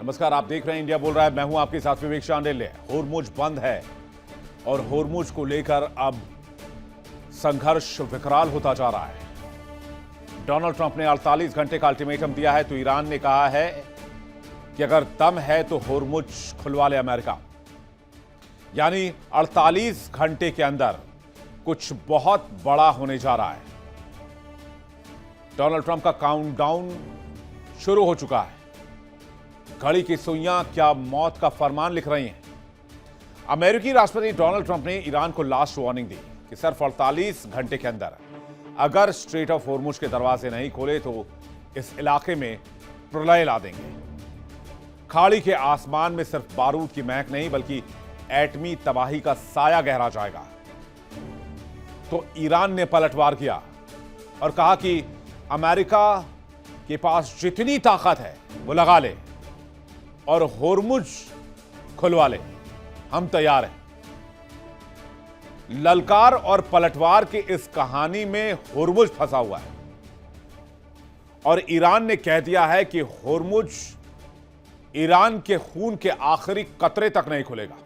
नमस्कार, आप देख रहे हैं इंडिया बोल रहा है। मैं हूं आपके साथ विवेक शांडिल्य। होर्मुज बंद है और होर्मुज को लेकर अब संघर्ष विकराल होता जा रहा है। डोनाल्ड ट्रंप ने 48 घंटे का अल्टीमेटम दिया है तो ईरान ने कहा है कि अगर दम है तो होर्मुज खुलवा ले अमेरिका। यानी 48 घंटे के अंदर कुछ बहुत बड़ा होने जा रहा है। डोनाल्ड ट्रंप का काउंटडाउन शुरू हो चुका है। घड़ी की सुइयां क्या मौत का फरमान लिख रही हैं। अमेरिकी राष्ट्रपति डोनाल्ड ट्रंप ने ईरान को लास्ट वार्निंग दी कि सिर्फ 48 घंटे के अंदर अगर स्ट्रेट ऑफ होर्मुज के दरवाजे नहीं खोले तो इस इलाके में प्रलय ला देंगे। खाड़ी के आसमान में सिर्फ बारूद की महक नहीं बल्कि एटमी तबाही का साया गहरा जाएगा। तो ईरान ने पलटवार किया और कहा कि अमेरिका के पास जितनी ताकत है वो लगा ले और होर्मुज खुलवा ले, हम तैयार हैं। ललकार और पलटवार की इस कहानी में होर्मुज फंसा हुआ है और ईरान ने कह दिया है कि होर्मुज ईरान के खून के आखिरी कतरे तक नहीं खुलेगा।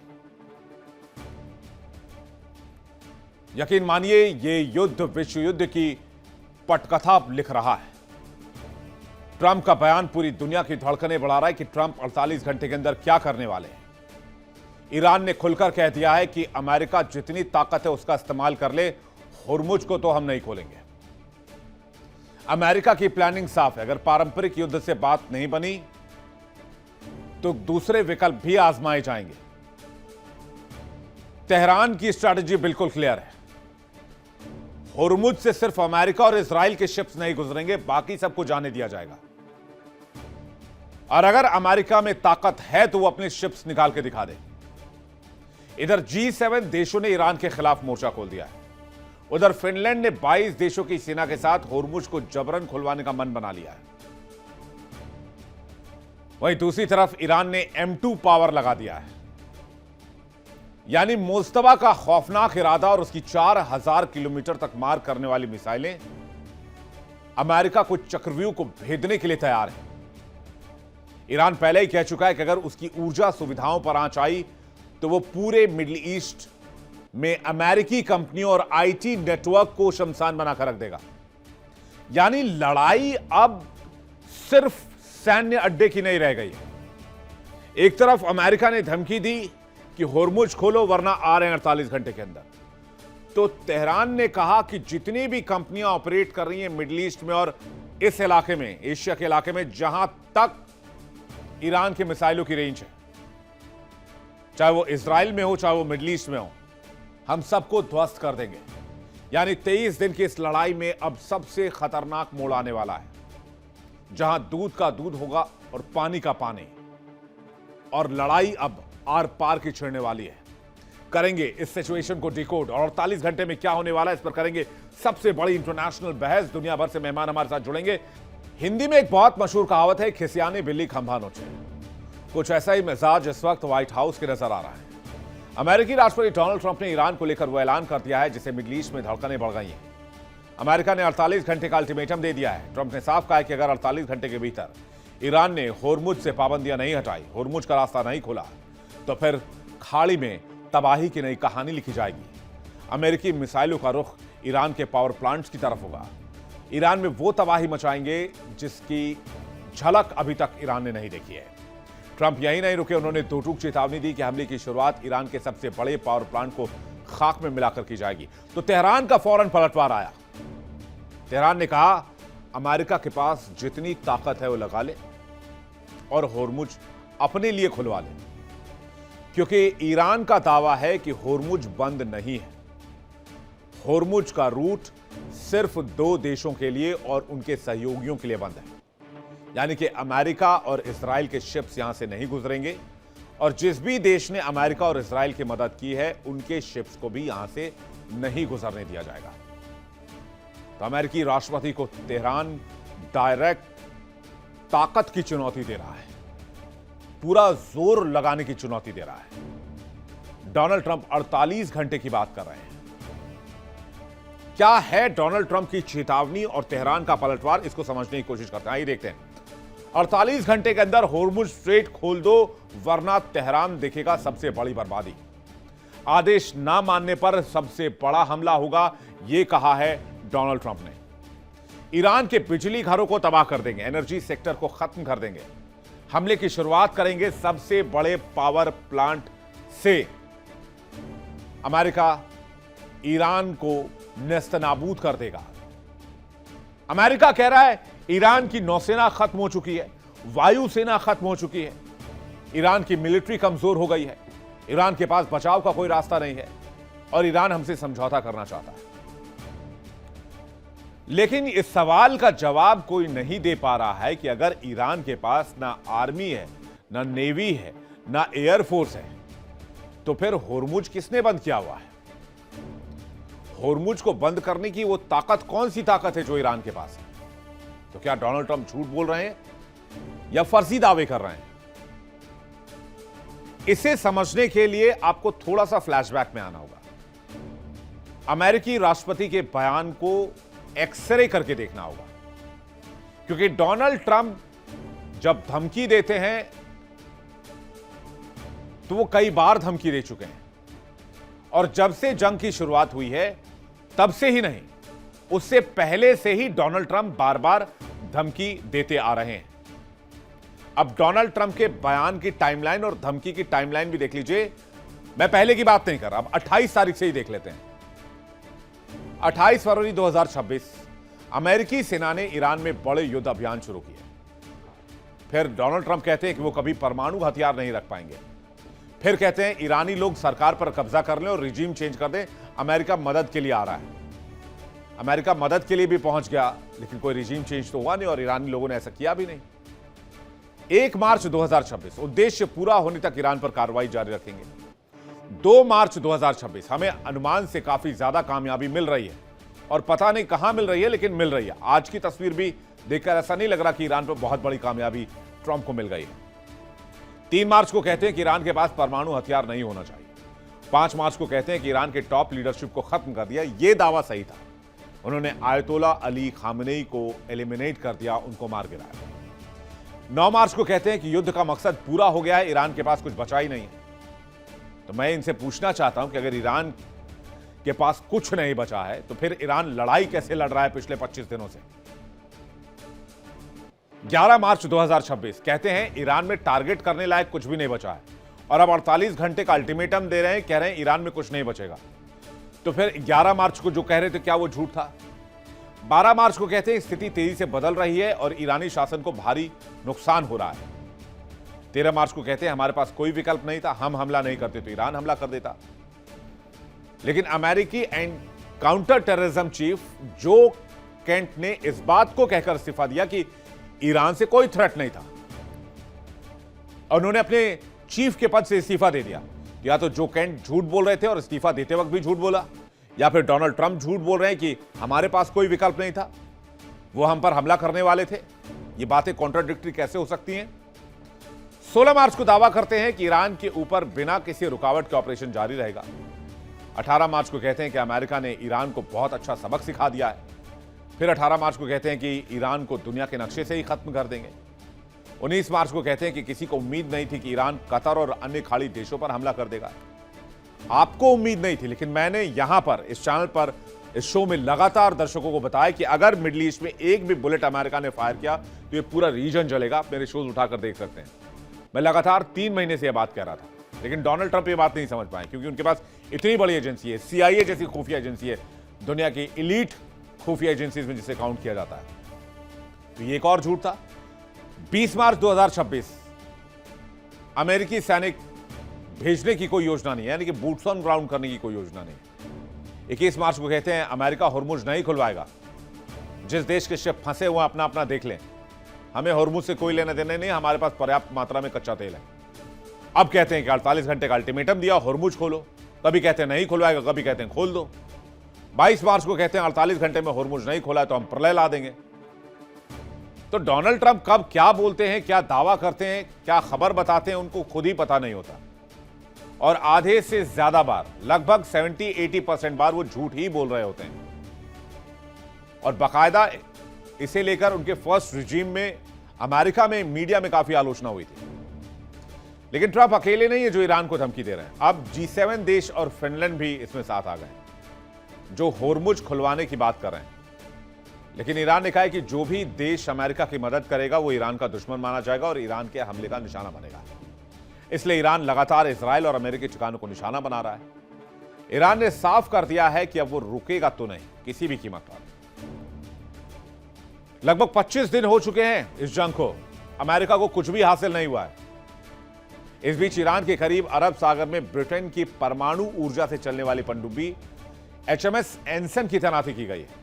यकीन मानिए, यह युद्ध विश्व युद्ध की पटकथा लिख रहा है। ट्रंप का बयान पूरी दुनिया की धड़कनें बढ़ा रहा है कि ट्रंप 48 घंटे के अंदर क्या करने वाले हैं। ईरान ने खुलकर कह दिया है कि अमेरिका जितनी ताकत है उसका इस्तेमाल कर ले, होर्मुज को तो हम नहीं खोलेंगे। अमेरिका की प्लानिंग साफ है, अगर पारंपरिक युद्ध से बात नहीं बनी तो दूसरे विकल्प भी आजमाए जाएंगे। तेहरान की स्ट्रैटेजी बिल्कुल क्लियर है। होर्मुज से सिर्फ अमेरिका और इजराइल के शिप्स नहीं गुजरेंगे, बाकी सबको जाने दिया जाएगा। और अगर अमेरिका में ताकत है तो वो अपने शिप्स निकाल के दिखा दे। इधर G7 देशों ने ईरान के खिलाफ मोर्चा खोल दिया है। उधर फिनलैंड ने 22 देशों की सेना के साथ होर्मुज को जबरन खुलवाने का मन बना लिया है। वहीं दूसरी तरफ ईरान ने M2 पावर लगा दिया है। यानी मोस्तबा का खौफनाक इरादा और उसकी 4000 किलोमीटर तक मार करने वाली मिसाइलें अमेरिका को चक्रव्यूह को भेदने के लिए तैयार है। ईरान पहले ही कह चुका है कि अगर उसकी ऊर्जा सुविधाओं पर आंच आई तो वो पूरे मिडिल ईस्ट में अमेरिकी कंपनियों और आईटी नेटवर्क को शमशान बनाकर रख देगा। यानी लड़ाई अब सिर्फ सैन्य अड्डे की नहीं रह गई है। एक तरफ अमेरिका ने धमकी दी कि होर्मुज खोलो वरना आ रहे हैं 48 घंटे के अंदर, तो तेहरान ने कहा कि जितनी भी कंपनियां ऑपरेट कर रही हैं मिडिल ईस्ट में और इस इलाके में, एशिया के इलाके में जहां तक ईरान के मिसाइलों की रेंज है, चाहे वो इजराइल में हो चाहे वो मिडिल ईस्ट में हो, हम सबको ध्वस्त कर देंगे। यानी 23 दिन की इस लड़ाई में अब सबसे खतरनाक मोड़ आने वाला है, जहां दूध का दूध होगा और पानी का पानी, और लड़ाई अब आर पार की छिड़ने वाली है। करेंगे इस सिचुएशन को डिकोड और 48 घंटे में क्या होने वाला है इस पर करेंगे सबसे बड़ी इंटरनेशनल बहस। दुनिया भर से मेहमान हमारे साथ जुड़ेंगे। हिंदी में एक बहुत मशहूर कहावत है, खिसियानी बिल्ली खंभा नोचे। कुछ ऐसा ही मिजाज इस वक्त व्हाइट हाउस के नजर आ रहा है। अमेरिकी राष्ट्रपति डोनाल्ड ट्रंप ने ईरान को लेकर वो ऐलान कर दिया है जिससे मिडिल ईस्ट में धड़कनें बढ़ गई हैं। अमेरिका ने 48 घंटे का अल्टीमेटम दे दिया है। ट्रंप ने साफ कहा है कि अगर 48 घंटे के भीतर ईरान ने होर्मुज से पाबंदियां नहीं हटाई, होर्मुज का रास्ता नहीं खोला, तो फिर खाड़ी में तबाही की नई कहानी लिखी जाएगी। अमेरिकी मिसाइलों का रुख ईरान के पावर प्लांट्स की तरफ होगा। ईरान में वो तबाही मचाएंगे जिसकी झलक अभी तक ईरान ने नहीं देखी है। ट्रंप यहीं नहीं रुके, उन्होंने दो टूक चेतावनी दी कि हमले की शुरुआत ईरान के सबसे बड़े पावर प्लांट को खाक में मिलाकर की जाएगी। तो तेहरान का फौरन पलटवार आया। तेहरान ने कहा अमेरिका के पास जितनी ताकत है वो लगा ले और होर्मुज अपने लिए खुलवा ले, क्योंकि ईरान का दावा है कि होर्मुज बंद नहीं है। होर्मुज का रूट सिर्फ 2 देशों के लिए और उनके सहयोगियों के लिए बंद है। यानी कि अमेरिका और इजराइल के शिप्स यहां से नहीं गुजरेंगे और जिस भी देश ने अमेरिका और इजराइल की मदद की है उनके शिप्स को भी यहां से नहीं गुजरने दिया जाएगा। तो अमेरिकी राष्ट्रपति को तेहरान डायरेक्ट ताकत की चुनौती दे रहा है, पूरा जोर लगाने की चुनौती दे रहा है। डोनाल्ड ट्रंप 48 घंटे की बात कर रहे हैं। क्या है डोनाल्ड ट्रंप की चेतावनी और तेहरान का पलटवार, इसको समझने की कोशिश करते हैं। आइए देखते हैं। 48 घंटे के अंदर होर्मुज स्ट्रेट खोल दो वरना तेहरान देखेगा सबसे बड़ी बर्बादी। आदेश ना मानने पर सबसे बड़ा हमला होगा, यह कहा है डोनाल्ड ट्रंप ने। ईरान के बिजली घरों को तबाह कर देंगे, एनर्जी सेक्टर को खत्म कर देंगे। हमले की शुरुआत करेंगे सबसे बड़े पावर प्लांट से। अमेरिका ईरान को नेस्तनाबूद कर देगा। अमेरिका कह रहा है ईरान की नौसेना खत्म हो चुकी है, वायुसेना खत्म हो चुकी है, ईरान की मिलिट्री कमजोर हो गई है, ईरान के पास बचाव का कोई रास्ता नहीं है और ईरान हमसे समझौता करना चाहता है। लेकिन इस सवाल का जवाब कोई नहीं दे पा रहा है कि अगर ईरान के पास ना आर्मी है, ना नेवी है, ना एयरफोर्स है, तो फिर होर्मुज किसने बंद किया हुआ है? होर्मुज को बंद करने की वो ताकत कौन सी ताकत है जो ईरान के पास है? तो क्या डोनाल्ड ट्रंप झूठ बोल रहे हैं या फर्जी दावे कर रहे हैं? इसे समझने के लिए आपको थोड़ा सा फ्लैशबैक में आना होगा। अमेरिकी राष्ट्रपति के बयान को एक्सरे करके देखना होगा, क्योंकि डोनाल्ड ट्रंप जब धमकी देते हैं तो वो कई बार धमकी दे चुके हैं और जब से जंग की शुरुआत हुई है तब से ही नहीं, उससे पहले से ही डोनाल्ड ट्रंप बार बार धमकी देते आ रहे हैं। अब डोनाल्ड ट्रंप के बयान की टाइमलाइन और धमकी की टाइमलाइन भी देख लीजिए। मैं पहले की बात नहीं कर रहा, अब 28 तारीख से ही देख लेते हैं। 28 फरवरी 2026 अमेरिकी सेना ने ईरान में बड़े युद्ध अभियान शुरू किए। फिर डोनाल्ड ट्रंप कहते हैं कि वो कभी परमाणु हथियार नहीं रख पाएंगे। फिर कहते हैं ईरानी लोग सरकार पर कब्जा कर लें और रिजीम चेंज कर दें, अमेरिका मदद के लिए आ रहा है। अमेरिका मदद के लिए भी पहुंच गया, लेकिन कोई रिजीम चेंज तो हुआ नहीं और ईरानी लोगों ने ऐसा किया भी नहीं। 1 मार्च 2026 उद्देश्य पूरा होने तक ईरान पर कार्रवाई जारी रखेंगे। 2 मार्च 2026 हमें अनुमान से काफी ज्यादा कामयाबी मिल रही है और पता नहीं कहां मिल रही है, लेकिन मिल रही है। आज की तस्वीर भी देखकर ऐसा नहीं लग रहा कि ईरान पर बहुत बड़ी कामयाबी ट्रंप को मिल गई है। 3 मार्च को कहते हैं कि ईरान के पास परमाणु हथियार नहीं होना चाहिए। 5 मार्च को कहते हैं कि ईरान के टॉप लीडरशिप को खत्म कर दिया। यह दावा सही था, उन्होंने आयतोला अली खामनेई को एलिमिनेट कर दिया, उनको मार गिराया। 9 मार्च को कहते हैं कि युद्ध का मकसद पूरा हो गया है, ईरान के पास कुछ बचा ही नहीं है। तो मैं इनसे पूछना चाहता हूं कि अगर ईरान के पास कुछ नहीं बचा है तो फिर ईरान लड़ाई कैसे लड़ रहा है पिछले 25 दिनों से? 11 मार्च 2026 कहते हैं ईरान में टारगेट करने लायक कुछ भी नहीं बचा है और अब 48 घंटे का अल्टीमेटम दे रहे हैं, कह रहे हैं ईरान में कुछ नहीं बचेगा। तो फिर 11 मार्च को जो कह रहे थे क्या वो झूठ था? 12 मार्च को कहते हैं स्थिति तेजी से बदल रही है और ईरानी शासन को भारी नुकसान हो रहा है। 13 मार्च को कहते हैं हमारे पास कोई विकल्प नहीं था, हम हमला नहीं करते तो ईरान हमला कर देता। लेकिन अमेरिकी एंड काउंटर टेररिज्म चीफ जो केंट ने इस बात को कहकर इस्तीफा दिया कि ईरान से कोई थ्रेट नहीं था और उन्होंने अपने चीफ के पद से इस्तीफा दे दिया। या तो जो केंट झूठ बोल रहे थे और इस्तीफा देते वक्त भी झूठ बोला, या फिर डोनाल्ड ट्रंप झूठ बोल रहे हैं कि हमारे पास कोई विकल्प नहीं था, वो हम पर हमला करने वाले थे। ये बातें कॉन्ट्राडिक्टरी कैसे हो सकती हैं? 16 मार्च को दावा करते हैं कि ईरान के ऊपर बिना किसी रुकावट के ऑपरेशन जारी रहेगा। 18 मार्च को कहते हैं कि अमेरिका ने ईरान को बहुत अच्छा सबक सिखा दिया है। फिर 18 मार्च को कहते हैं कि ईरान को दुनिया के नक्शे से ही खत्म कर देंगे। 19 मार्च को कहते हैं कि किसी को उम्मीद नहीं थी कि ईरान कतर और अन्य खाड़ी देशों पर हमला कर देगा। आपको उम्मीद नहीं थी, लेकिन मैंने यहां पर इस चैनल पर इस शो में लगातार दर्शकों को बताया कि अगर मिडिल ईस्ट में एक भी बुलेट अमेरिका ने फायर किया तो ये पूरा रीजन जलेगा। आप मेरे शोज उठाकर देख सकते हैं। मैं लगातार 3 महीने से यह बात कह रहा था, लेकिन डोनाल्ड ट्रंप ये बात नहीं समझ पाए क्योंकि उनके पास इतनी बड़ी एजेंसी है, CIA जैसी खुफिया एजेंसी है, दुनिया की एलीट खुफिया एजेंसीज में जिसे काउंट किया जाता है। तो ये एक और झूठ था। 20 मार्च 2026 अमेरिकी सैनिक भेजने की कोई योजना नहीं है, यानी कि बूट्स ऑन ग्राउंड करने की कोई योजना नहीं। 21 मार्च को कहते हैं अमेरिका होर्मुज नहीं खुलवाएगा, जिस देश के शिप फंसे हुए अपना अपना देख लें, हमें होर्मुज से कोई लेना देना नहीं, हमारे पास पर्याप्त मात्रा में कच्चा तेल है। अब कहते हैं कि 48 घंटे का अल्टीमेटम दिया, होर्मुज खोलो। कभी कहते हैं नहीं खुलवाएगा, कभी कहते हैं खोल दो। 22 मार्च को कहते हैं 48 घंटे में होर्मुज नहीं खोला तो हम प्रलय ला देंगे। तो डोनाल्ड ट्रंप कब क्या बोलते हैं, क्या दावा करते हैं, क्या खबर बताते हैं, उनको खुद ही पता नहीं होता। और आधे से ज्यादा बार, लगभग 70-80% बार वो झूठ ही बोल रहे होते हैं। और बाकायदा इसे लेकर उनके फर्स्ट रिजीम में अमेरिका में, मीडिया में काफी आलोचना हुई थी। लेकिन ट्रंप अकेले नहीं है जो ईरान को धमकी दे रहे हैं। अब G7 देश और फिनलैंड भी इसमें साथ आ गए, जो होर्मुज खुलवाने की बात कर रहे हैं। लेकिन ईरान ने कहा है कि जो भी देश अमेरिका की मदद करेगा वो ईरान का दुश्मन माना जाएगा और ईरान के हमले का निशाना बनेगा। इसलिए ईरान लगातार इजराइल और अमेरिकी ठिकानों को निशाना बना रहा है। ईरान ने साफ कर दिया है कि अब वो रुकेगा तो नहीं, किसी भी कीमत पर। लगभग 25 दिन हो चुके हैं इस जंग को, अमेरिका को कुछ भी हासिल नहीं हुआ है। इस बीच ईरान के करीब अरब सागर में ब्रिटेन की परमाणु ऊर्जा से चलने वाली पनडुब्बी HMS एनसन की तैनाती की गई है।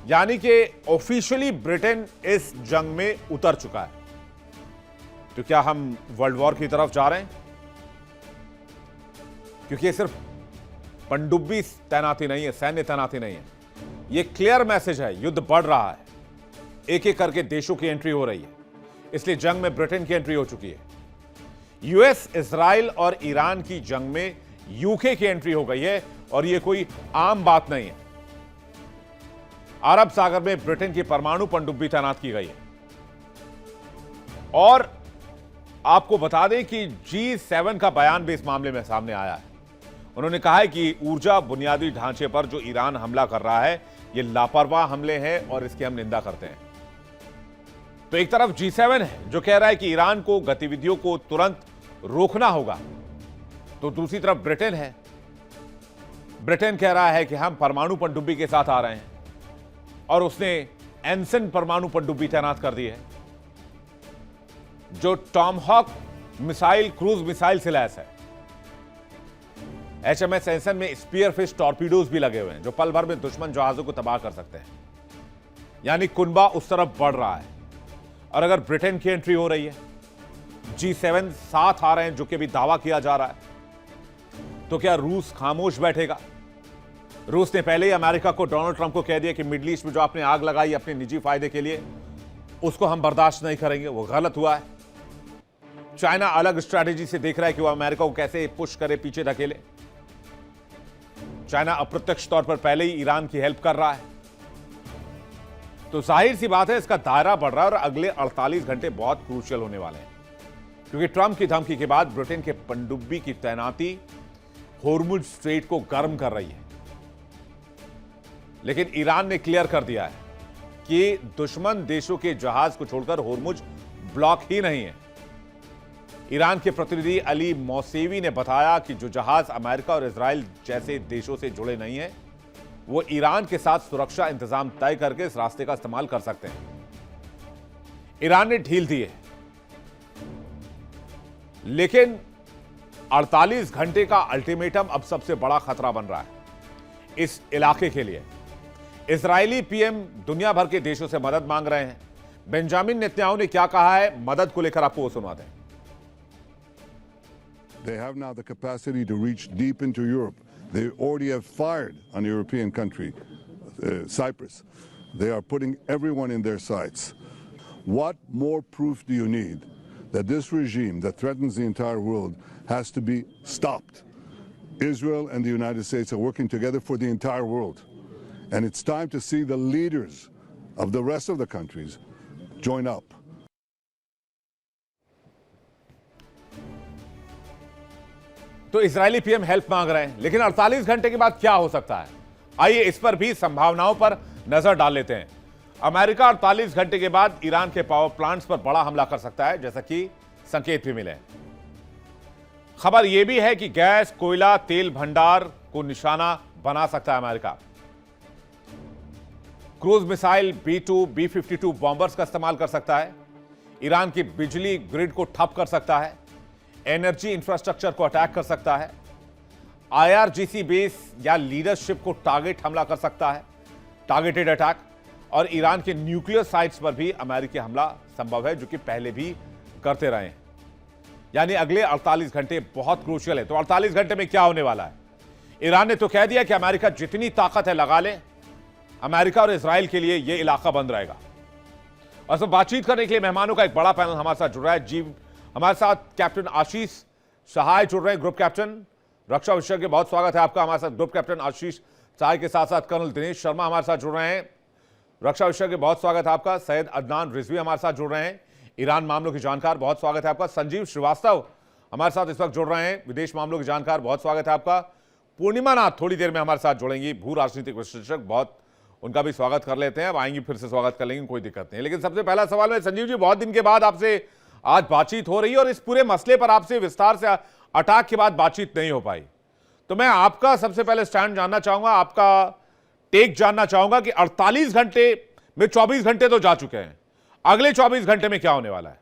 यानी कि ऑफिशियली ब्रिटेन इस जंग में उतर चुका है। तो क्या हम वर्ल्ड वॉर की तरफ जा रहे हैं? क्योंकि ये सिर्फ पनडुब्बी तैनाती नहीं है, सैन्य तैनाती नहीं है, ये क्लियर मैसेज है, युद्ध बढ़ रहा है। एक एक करके देशों की एंट्री हो रही है। इसलिए जंग में ब्रिटेन की एंट्री हो चुकी है। यूएस, इजराइल और ईरान की जंग में यूके की एंट्री हो गई है और यह कोई आम बात नहीं है। अरब सागर में ब्रिटेन की परमाणु पनडुब्बी तैनात की गई है। और आपको बता दें कि G7 का बयान भी इस मामले में सामने आया है। उन्होंने कहा है कि ऊर्जा बुनियादी ढांचे पर जो ईरान हमला कर रहा है, ये लापरवाह हमले हैं और इसकी हम निंदा करते हैं। तो एक तरफ G7 है जो कह रहा है कि ईरान को गतिविधियों को तुरंत रोकना होगा, तो दूसरी तरफ ब्रिटेन है। ब्रिटेन कह रहा है कि हम परमाणु पनडुब्बी के साथ आ रहे हैं और उसने एनसन परमाणु पनडुब्बी तैनात कर दी है जो टॉमहॉक मिसाइल, क्रूज मिसाइल से लैस है। HMS एनसन में स्पीयरफिश टॉर्पीडोज भी लगे हुए हैं जो पल भर में दुश्मन जहाजों को तबाह कर सकते हैं। यानी कुनबा उस तरफ बढ़ रहा है। और अगर ब्रिटेन की एंट्री हो रही है, G7 साथ आ रहे हैं जो कि भी दावा किया जा रहा है, तो क्या रूस खामोश बैठेगा? रूस ने पहले ही अमेरिका को, डोनाल्ड ट्रंप को कह दिया कि मिडिल ईस्ट में जो आपने आग लगाई अपने निजी फायदे के लिए, उसको हम बर्दाश्त नहीं करेंगे, वो गलत हुआ है। चाइना अलग स्ट्रैटेजी से देख रहा है कि वो अमेरिका को कैसे पुश करे, पीछे धकेले। चाइना अप्रत्यक्ष तौर पर पहले ही ईरान की हेल्प कर रहा है। तो जाहिर सी बात है इसका दायरा बढ़ रहा है और अगले 48 घंटे बहुत क्रूशियल होने वाले हैं, क्योंकि ट्रंप की धमकी के बाद ब्रिटेन के पनडुब्बी की तैनाती होर्मुज स्ट्रेट को गर्म कर रही है। लेकिन ईरान ने क्लियर कर दिया है कि दुश्मन देशों के जहाज को छोड़कर होर्मुज ब्लॉक ही नहीं है। ईरान के प्रतिनिधि अली मौसेवी ने बताया कि जो जहाज अमेरिका और इजराइल जैसे देशों से जुड़े नहीं हैं, वो ईरान के साथ सुरक्षा इंतजाम तय करके इस रास्ते का इस्तेमाल कर सकते हैं। ईरान ने ढील दी है, लेकिन 48 घंटे का अल्टीमेटम अब सबसे बड़ा खतरा बन रहा है इस इलाके के लिए। इजरायली पीएम दुनिया भर के देशों से मदद मांग रहे हैं। बेंजामिन नेतन्याहू ने क्या कहा है, मदद को लेकर आपको वो सुनाते हैं। They have now the capacity to reach deep into Europe. They already have fired on a European country, Cyprus. They are putting everyone in their sights. What more proof do you need that this regime that threatens the entire world has to be stopped? Israel and the United States are working together for the entire world. And it's time to see the leaders of the rest of the countries join up. तो Israeli PM help मांग रहे हैं, लेकिन 48 घंटे के बाद क्या हो सकता है? आइए इस पर भी संभावनाओं पर नजर डाल लेते हैं। अमेरिका 48 घंटे के बाद ईरान के पावर प्लांट्स पर बड़ा हमला कर सकता है, जैसा कि संकेत भी मिले। खबर यह भी है कि गैस, कोयला, तेल भंडार को निशाना बना सकता है America. Cruise missile B-2, B-52 bombers का इस्तेमाल कर सकता है। ईरान की बिजली ग्रिड को ठप कर सकता है। एनर्जी इंफ्रास्ट्रक्चर को अटैक कर सकता है। IRGC बेस या लीडरशिप को टारगेट हमला कर सकता है, टारगेटेड अटैक। और ईरान के न्यूक्लियर साइट्स पर भी अमेरिकी हमला संभव है, जो कि पहले भी करते रहे हैं। यानी अगले 48 घंटे बहुत क्रूशियल है। तो 48 घंटे में क्या होने वाला है? ईरान ने तो कह दिया कि अमेरिका जितनी ताकत है लगा ले, अमेरिका और इजराइल के लिए यह इलाका बंद रहेगा। और सब बातचीत करने के लिए मेहमानों का एक बड़ा पैनल हमारे साथ जुड़ रहा है। हमारे साथ कैप्टन आशीष सहाय जुड़ रहे हैं, ग्रुप कैप्टन रक्षा विशेषज्ञ। बहुत स्वागत है आपका हमारे साथ। ग्रुप कैप्टन आशीष सहाय के साथ साथ कर्नल दिनेश शर्मा हमारे साथ जुड़ रहे हैं, रक्षा विषय के बहुत स्वागत है आपका। सैयद अदनान रिजवी हमारे साथ जुड़ रहे हैं, ईरान मामलों के जानकार, बहुत स्वागत है आपका। संजीव श्रीवास्तव हमारे साथ इस वक्त जुड़ रहे हैं, विदेश मामलों के जानकार, बहुत स्वागत है आपका। पूर्णिमा नाथ थोड़ी देर में हमारे साथ जुड़ेंगी, भू राजनीतिक विश्लेषक, बहुत उनका भी स्वागत कर लेते हैं। अब आएंगी, फिर से स्वागत कर लेंगे, कोई दिक्कत नहीं। लेकिन सबसे पहला सवाल है संजीव जी, बहुत दिन के बाद आपसे आज बातचीत हो रही है और इस पूरे मसले पर आपसे विस्तार से अटैक के बाद बातचीत नहीं हो पाई, तो मैं आपका सबसे पहले स्टैंड जानना चाहूंगा, आपका टेक जानना चाहूंगा कि 48 घंटे में 24 घंटे तो जा चुके हैं, अगले 24 घंटे में क्या होने वाला है?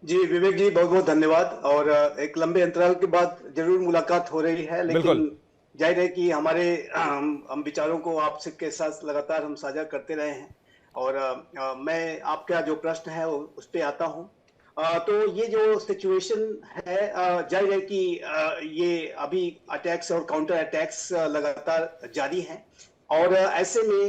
जी विवेक जी, बहुत बहुत धन्यवाद। और एक लंबे अंतराल के बाद जरूर मुलाकात हो रही है, लेकिन जाहिर है कि हमारे हम विचारों को आपसे के साथ लगातार हम साझा करते रहे हैं। और मैं आपका जो प्रश्न है उस पे आता हूं। तो ये जो सिचुएशन है, जाहिर है कि ये अभी अटैक्स और काउंटर अटैक्स लगातार जारी हैं। और ऐसे में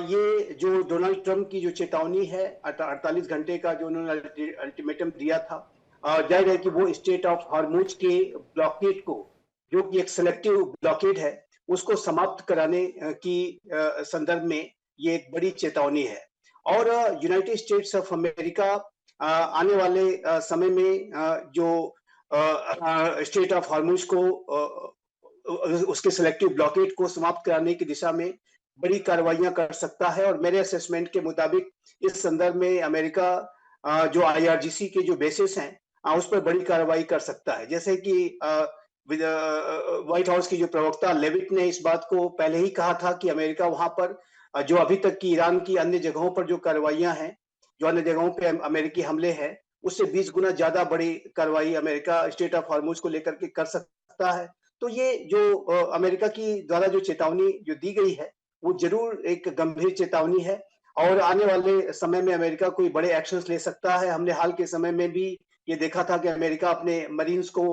ये जो डोनाल्ड ट्रंप की जो चेतावनी है, 48 घंटे का जो उन्होंने अल्टीमेटम दिया था, जाहिर है कि वो स्टेट ऑफ हॉर्मुज के ब्लॉकेड को, जो कि एक सेलेक्टिव ब्लॉकेड है, उसको समाप्त कराने की संदर्भ में ये एक बड़ी चेतावनी है। और यूनाइटेड स्टेट्स ऑफ अमेरिका आने वाले समय में जो स्टेट ऑफ हॉर्मुज को, उसके सेलेक्टिव ब्लॉकेड को समाप्त कराने की दिशा में बड़ी कार्रवाइयां कर सकता है। और मेरे असेसमेंट के मुताबिक इस संदर्भ में अमेरिका जो आईआरजीसी के जो बेसिस हैं उस पर बड़ी कार्रवाई कर सकता है। जैसे कि व्हाइट हाउस की जो प्रवक्ता लेविट ने इस बात को पहले ही कहा था कि अमेरिका वहां पर जो अभी तक की ईरान की अन्य जगहों पर जो कार्रवाइयां हैं, जो अन्य जगहों पे अमेरिकी हमले हैं, उससे 20 गुना ज्यादा बड़ी कार्रवाई अमेरिका स्टेट ऑफ हॉर्मुज को लेकर के कर सकता है। तो ये जो अमेरिका की द्वारा जो चेतावनी जो दी गई है वो जरूर एक गंभीर चेतावनी है। और आने वाले समय में अमेरिका कोई बड़े एक्शंस ले सकता है। हमने हाल के समय में भी ये देखा था कि अमेरिका अपने मरीन्स को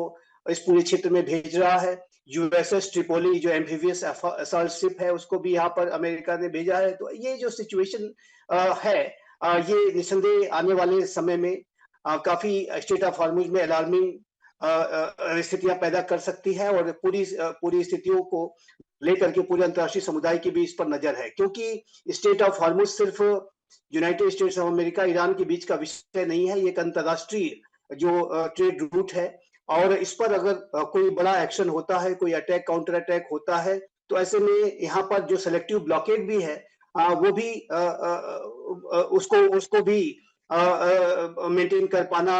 इस पूरे क्षेत्र में भेज रहा है। यूएसएस ट्रिपोली जो एम्फीबियस असॉल्ट शिप है, उसको भी यहाँ पर अमेरिका ने भेजा है। तो ये जो सिचुएशन है, ये निसंदेह आने वाले समय में काफी स्टेट ऑफ हॉर्मुज में अलार्मिंग स्थितियां पैदा कर सकती है। और पूरी स्थितियों को लेकर के पूरे अंतर्राष्ट्रीय समुदाय की भी इस पर नजर है, क्योंकि स्टेट ऑफ हॉर्मुज सिर्फ United states of America Iran के बीच का विषय नहीं है, ये एक अंतर्राष्ट्रीय जो ट्रेड रूट है। और इस पर अगर कोई बड़ा एक्शन होता है, कोई अटैक काउंटर अटैक होता है, तो ऐसे में यहाँ पर जो सेलेक्टिव ब्लॉकेड भी है वो भी उसको भी मेंटेन कर पाना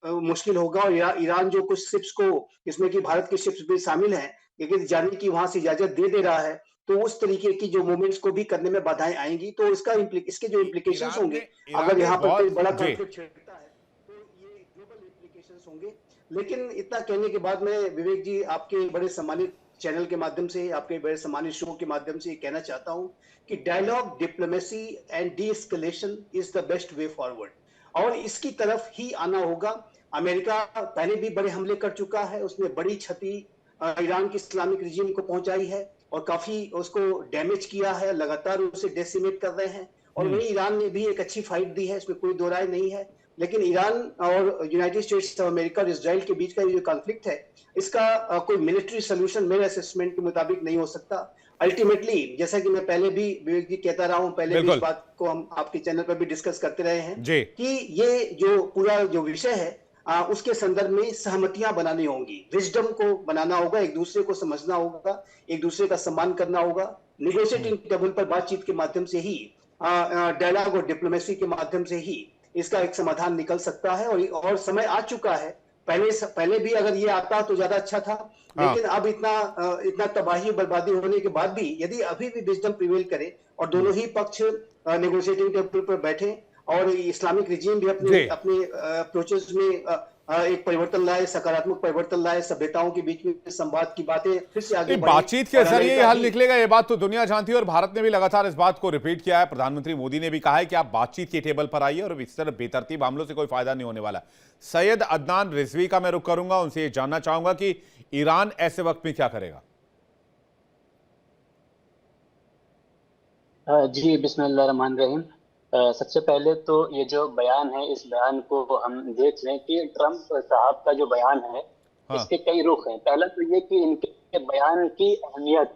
मुश्किल होगा। और ईरान जो कुछ शिप्स को, इसमें कि भारत की शिप्स भी शामिल हैं, लेकिन जाने की वहां से इजाजत दे रहा है, तो उस तरीके की जो मूवमेंट्स को भी करने में बाधाएं आएंगी। तो इसके जो इम्प्लीकेशंस होंगे, अगर यहाँ पर कोई बड़ा कॉन्फ्लिक्ट छिड़ता है तो ये ग्लोबल इम्प्लीकेशंस होंगे। लेकिन इतना कहने के बाद मैं विवेक जी आपके बड़े सम्मानित चैनल के माध्यम से, आपके बड़े सम्मानित शो के माध्यम से कहना चाहता हूं कि dialogue, diplomacy and de escalation is the best way forward. और इसकी तरफ ही आना होगा। अमेरिका पहले भी बड़े हमले कर चुका है, उसने बड़ी क्षति ईरान की इस्लामिक रिजीम को पहुंचाई है और काफी उसको डैमेज किया है, लगातार उसे डेसिमेट कर रहे हैं। और वही ईरान ने भी एक अच्छी फाइट दी है, इसमें कोई दो राय नहीं है। लेकिन ईरान और यूनाइटेड स्टेट्स ऑफ अमेरिका और इजराइल के बीच का जो कॉन्फ्लिक्ट है, इसका कोई मिलिट्री सोल्यूशन मेरे असेसमेंट के मुताबिक नहीं हो सकता। अल्टीमेटली, जैसा कि मैं पहले भी विवेक जी कहता रहा हूं, पहले भी इस बात को हम आपके चैनल पर भी डिस्कस करते रहे हैं कि ये जो पूरा जो विषय है उसके संदर्भ में सहमतियां बनानी होंगी, विजडम को बनाना होगा, एक दूसरे को समझना होगा, एक दूसरे का सम्मान करना होगा। निगोशिएटिंग टेबल पर बातचीत के माध्यम से ही, डायलॉग और डिप्लोमेसी के माध्यम से ही इसका एक समाधान निकल सकता है। और समय आ चुका है। पहले भी अगर ये आता तो ज्यादा अच्छा था, लेकिन अब इतना तबाही बर्बादी होने के बाद भी यदि अभी भी विजडम प्रिवेल करे और दोनों ही पक्ष नेगोशिएटिंग टेबल पर बैठे और इस्लामिक रिजीम भी अपने अप्रोचेस में एक परिवर्तन लाए, सकारात्मक परिवर्तन लाए, सभ्यताओं के बीच में संवाद की बातें फिर से आगे बढ़े, बातचीत के जरिए हल निकलेगा, ये बात तो दुनिया जानती है और भारत ने भी लगातार इस बात को रिपीट किया है। प्रधानमंत्री मोदी ने भी कहा है कि आप बातचीत के टेबल पर आइए और इस तरह बेतरतीब हमलों से कोई फायदा नहीं होने वाला। सैयद अदनान रिजवी का मैं रुख करूंगा, उनसे ये जानना चाहूंगा कि ईरान ऐसे वक्त में क्या करेगा। जी बिस्मिल्लाह रहमान रहीम। सबसे पहले तो ये जो बयान है, इस बयान को हम देख लें कि ट्रंप साहब का जो बयान है इसके कई रुख हैं। पहला तो ये कि इनके बयान की अहमियत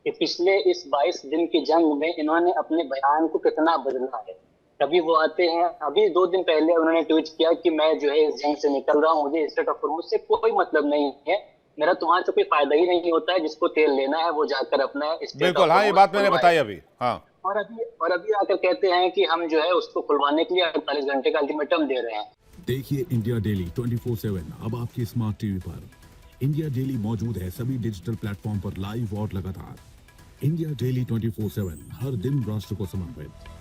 कि पिछले इस 22 दिन की जंग में इन्होंने अपने बयान को कितना बदला है। कभी वो आते हैं, अभी 2 दिन पहले उन्होंने ट्वीट किया कि मैं जो है इस जंग से निकल रहा हूँ, मुझे स्ट्रेट ऑफ हॉर्मुज से कोई मतलब नहीं है, मेरा तुम्हारे से कोई फायदा ही नहीं होता है, जिसको तेल लेना है वो जाकर अपना बिल्कुल, हाँ, ये बात मैंने बताई अभी। हाँ, और अभी आकर कहते हैं कि हम जो है उसको खुलवाने के लिए 48 घंटे का अल्टीमेटम दे रहे हैं। देखिए इंडिया डेली 24/7 अब आपकी स्मार्ट टीवी पर। इंडिया डेली मौजूद है सभी डिजिटल प्लेटफॉर्म पर लाइव और लगातार। इंडिया डेली 24/7 हर दिन राष्ट्र को समर्पित।